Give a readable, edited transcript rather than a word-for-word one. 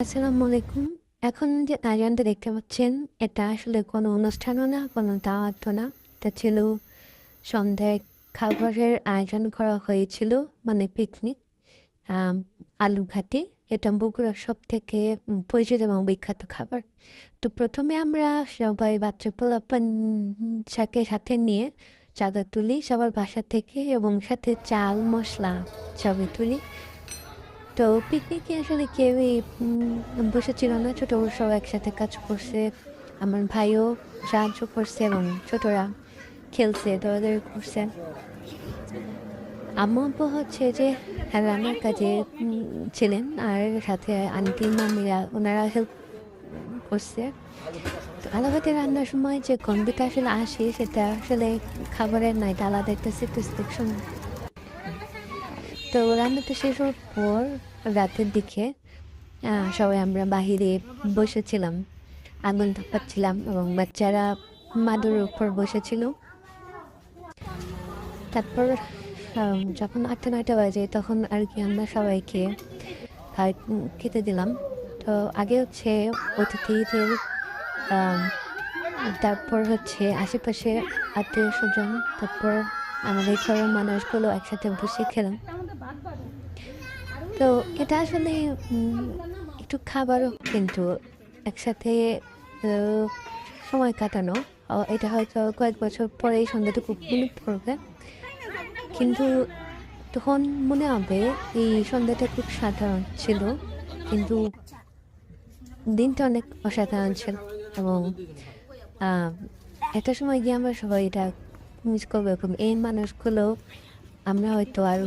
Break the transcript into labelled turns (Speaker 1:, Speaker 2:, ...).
Speaker 1: আসসালামু আলাইকুম। এখন যে আয়োজনটা দেখতে পাচ্ছেন, এটা আসলে কোনো অনুষ্ঠানও না, কোনো দাওয়াতও না। এটা ছিল সন্ধ্যায় খাবারের আয়োজন করা হয়েছিল, মানে পিকনিক। আম আলুঘাটি। এটা বগুড়ার সবথেকে পরিচিত এবং বিখ্যাত খাবার। তো ১ম এ আমরা সবাই বাচ্চা পোলাপান সাথে নিয়ে চাঁদা তুলি সবার বাসা থেকে এবং সাথে চাল, মসলা সবই তুলি। তো পিকনিকে আসলে কেউই বসেছিল না। ছোট বড় সবাই একসাথে কাজ করছে। আমার ভাইও সাহায্য করছে এবং ছোটরা খেলছে, দৌড়াদৌড়ি করছে। আম্মু আব্বু হচ্ছে যে রান্নার কাজে ছিলেন আর সাথে আন্টি মামিরা ওনারা হেল্প করছে। তো আলাপাতে রান্নার সময় যে গন্ধটা আসলে আসে সেটা আসলে খাবারের নাই, এটা আলাদা একটা স্যাটিসফ্যাকশন। তো রান্নাটা শেষ হওয়ার পর রাতের দিকে সবাই আমরা বাহিরে বসেছিলাম, আগুন তাপাচ্ছিলাম এবং বাচ্চারা মাদুরের উপর বসেছিল। তারপর যখন ৮টা-৯টা বাজে তখন আর কি আমরা সবাইকে খেতে দিলাম। তো আগে হচ্ছে অতিথিদের, আম, তারপর হচ্ছে আশেপাশে আত্মীয় স্বজন, তারপর আমাদের ঘরের মানুষগুলো একসাথে বসে খেলাম। তো এটা আসলে একটু খাবারও কিন্তু একসাথে আহ, সময় কাটানো। এটা হয়তো কয়েক বছর পরে এই সন্ধ্যাটুকু মনে পড়বে, কিন্তু তখন মনে হবে এই সন্ধ্যাটা খুব সাধারণ ছিল, কিন্তু দিনটা অনেক অসাধারণ ছিল। এবং আহ, একটা সময় গিয়ে আমরা সবাই এটা মিস করবো, এরকম এই মানুষগুলো আমরা হয়তো আর